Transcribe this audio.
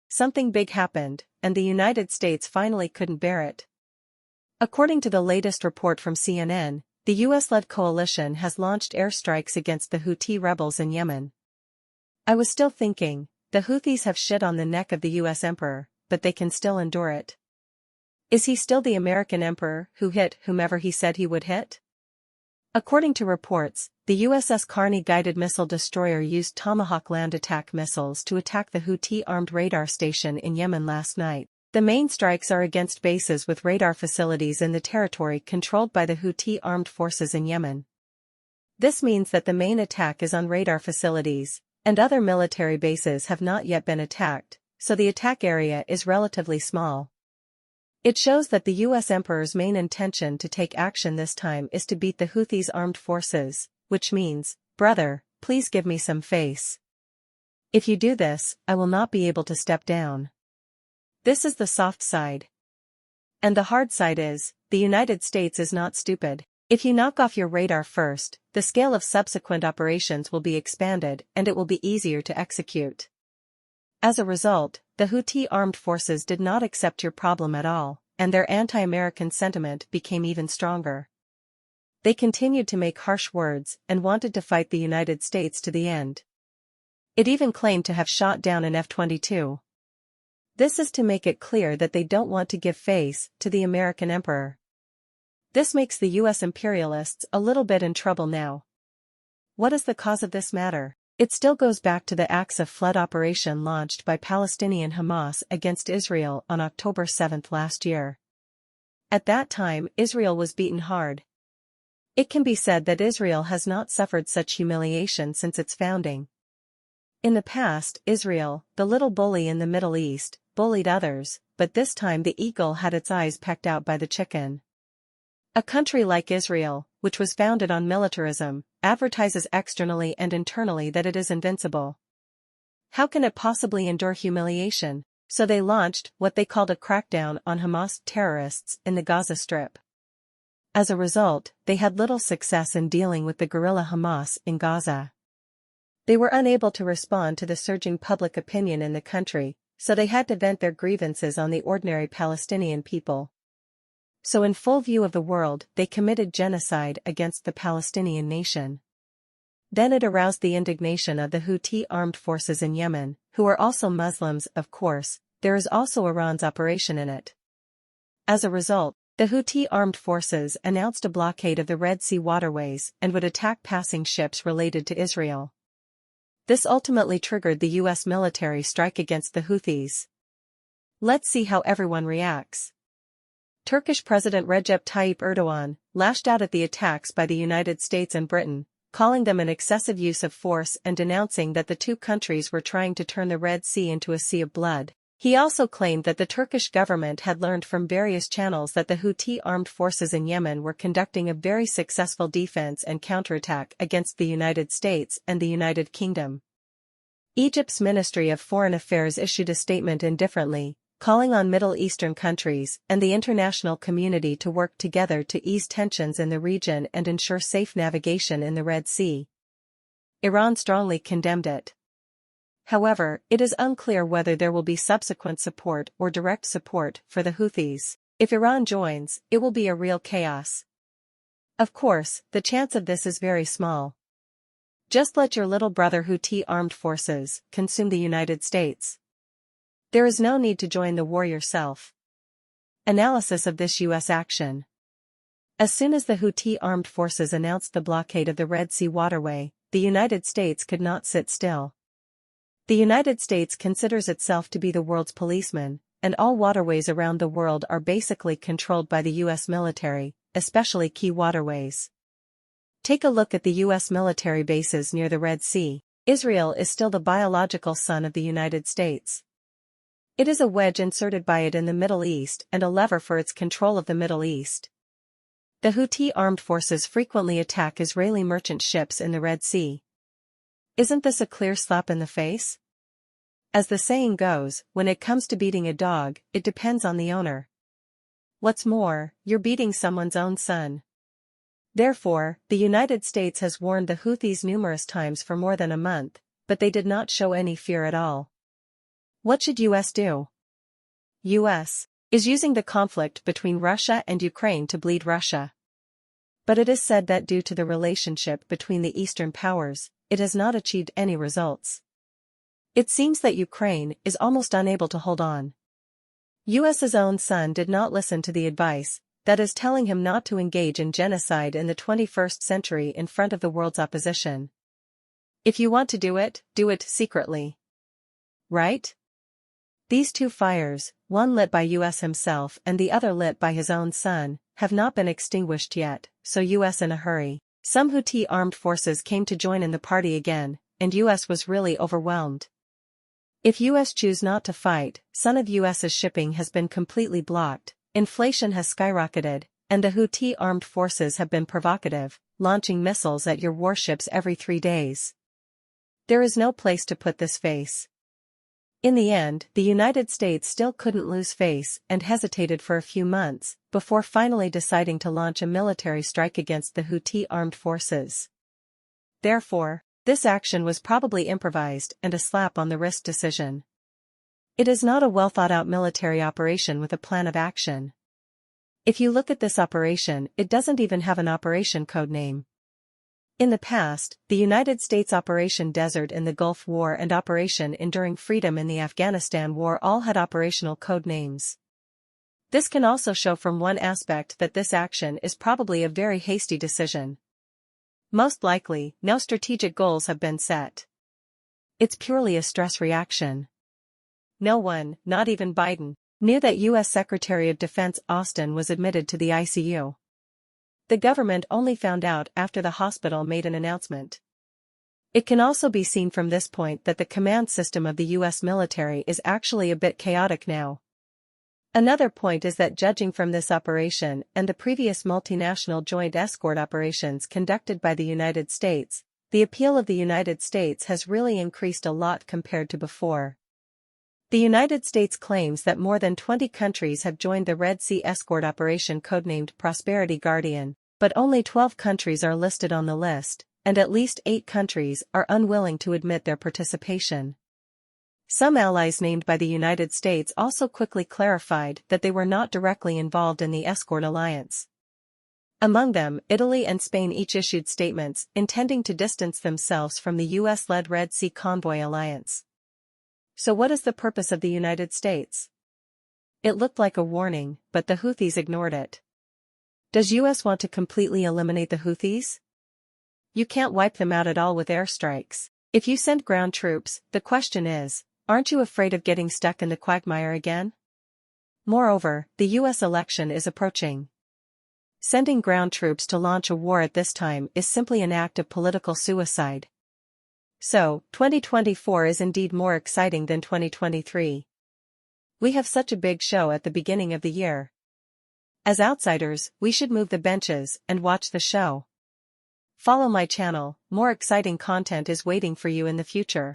something big happened, and the United States finally couldn't bear it. According to the latest report from CNN, the US-led coalition has launched airstrikes against the Houthi rebels in Yemen. I was still thinking, the Houthis have shit on the neck of the US emperor, but they can still endure it. Is he still the American emperor who hit whomever he said he would hit? According to reports, the USS Carney guided missile destroyer used Tomahawk land attack missiles to attack the Houthi armed radar station in Yemen last night. The main strikes are against bases with radar facilities in the territory controlled by the Houthi armed forces in Yemen. This means that the main attack is on radar facilities, and other military bases have not yet been attacked, so the attack area is relatively small. It shows that the US emperor's main intention to take action this time is to beat the Houthis' armed forces, which means, brother, please give me some face. If you do this, I will not be able to step down. This is the soft side. And the hard side is, the United States is not stupid. If you knock off your radar first, the scale of subsequent operations will be expanded and it will be easier to execute. As a result, the Houthi armed forces did not accept your problem at all, and their anti-American sentiment became even stronger. They continued to make harsh words and wanted to fight the United States to the end. It even claimed to have shot down an F-22. This is to make it clear that they don't want to give face to the American emperor. This makes the US imperialists a little bit in trouble now. What is the cause of this matter? It still goes back to the Al-Aqsa Flood operation launched by Palestinian Hamas against Israel on October 7 last year. At that time, Israel was beaten hard. It can be said that Israel has not suffered such humiliation since its founding. In the past, Israel, the little bully in the Middle East, bullied others, but this time the eagle had its eyes pecked out by the chicken. A country like Israel, which was founded on militarism, advertises externally and internally that it is invincible. How can it possibly endure humiliation? So they launched what they called a crackdown on Hamas terrorists in the Gaza Strip. As a result, they had little success in dealing with the guerrilla Hamas in Gaza. They were unable to respond to the surging public opinion in the country, so they had to vent their grievances on the ordinary Palestinian people. So in full view of the world, they committed genocide against the Palestinian nation. Then it aroused the indignation of the Houthi armed forces in Yemen, who are also Muslims, of course. There is also Iran's operation in it. As a result, the Houthi armed forces announced a blockade of the Red Sea waterways and would attack passing ships related to Israel. This ultimately triggered the US military strike against the Houthis. Let's see how everyone reacts. Turkish President Recep Tayyip Erdogan lashed out at the attacks by the United States and Britain, calling them an excessive use of force and denouncing that the two countries were trying to turn the Red Sea into a sea of blood. He also claimed that the Turkish government had learned from various channels that the Houthi armed forces in Yemen were conducting a very successful defense and counterattack against the United States and the United Kingdom. Egypt's Ministry of Foreign Affairs issued a statement indifferently, calling on Middle Eastern countries and the international community to work together to ease tensions in the region and ensure safe navigation in the Red Sea. Iran strongly condemned it. However, it is unclear whether there will be subsequent support or direct support for the Houthis. If Iran joins, it will be a real chaos. Of course, the chance of this is very small. Just let your little brother Houthi armed forces consume the United States. There is no need to join the war yourself. Analysis of this US action. As soon as the Houthi armed forces announced the blockade of the Red Sea waterway, the United States could not sit still. The United States considers itself to be the world's policeman, and all waterways around the world are basically controlled by the US military, especially key waterways. Take a look at the US military bases near the Red Sea. Israel is still the biological son of the United States. It is a wedge inserted by it in the Middle East and a lever for its control of the Middle East. The Houthi armed forces frequently attack Israeli merchant ships in the Red Sea. Isn't this a clear slap in the face? As the saying goes, when it comes to beating a dog, it depends on the owner. What's more, you're beating someone's own son. Therefore, the United States has warned the Houthis numerous times for more than a month, but they did not show any fear at all. What should US do? US is using the conflict between Russia and Ukraine to bleed Russia. But it is said that due to the relationship between the Eastern powers, it has not achieved any results. It seems that Ukraine is almost unable to hold on. US's own son did not listen to the advice, that is telling him not to engage in genocide in the 21st century in front of the world's opposition. If you want to do it secretly. Right? These two fires, one lit by US himself and the other lit by his own son, have not been extinguished yet, so US in a hurry. Some Houthi armed forces came to join in the party again, and US was really overwhelmed. If US choose not to fight, some of US's shipping has been completely blocked, inflation has skyrocketed, and the Houthi armed forces have been provocative, launching missiles at your warships every 3 days. There is no place to put this face. In the end, the United States still couldn't lose face and hesitated for a few months, before finally deciding to launch a military strike against the Houthi armed forces. Therefore, this action was probably improvised and a slap on the wrist decision. It is not a well-thought-out military operation with a plan of action. If you look at this operation, it doesn't even have an operation code name. In the past, the United States Operation Desert in the Gulf War and Operation Enduring Freedom in the Afghanistan War all had operational code names. This can also show from one aspect that this action is probably a very hasty decision. Most likely, no strategic goals have been set. It's purely a stress reaction. No one, not even Biden, knew that U.S. Secretary of Defense Austin was admitted to the ICU. The government only found out after the hospital made an announcement. It can also be seen from this point that the command system of the U.S. military is actually a bit chaotic now. Another point is that judging from this operation and the previous multinational joint escort operations conducted by the United States, the appeal of the United States has really increased a lot compared to before. The United States claims that more than 20 countries have joined the Red Sea escort operation codenamed Prosperity Guardian, but only 12 countries are listed on the list, and at least 8 countries are unwilling to admit their participation. Some allies named by the United States also quickly clarified that they were not directly involved in the escort alliance. Among them, Italy and Spain each issued statements intending to distance themselves from the US-led Red Sea Convoy alliance. So what is the purpose of the United States? It looked like a warning, but the Houthis ignored it. Does US want to completely eliminate the Houthis? You can't wipe them out at all with airstrikes. If you send ground troops, the question is, aren't you afraid of getting stuck in the quagmire again? Moreover, the US election is approaching. Sending ground troops to launch a war at this time is simply an act of political suicide. So, 2024 is indeed more exciting than 2023. We have such a big show at the beginning of the year. As outsiders, we should move the benches and watch the show. Follow my channel, more exciting content is waiting for you in the future.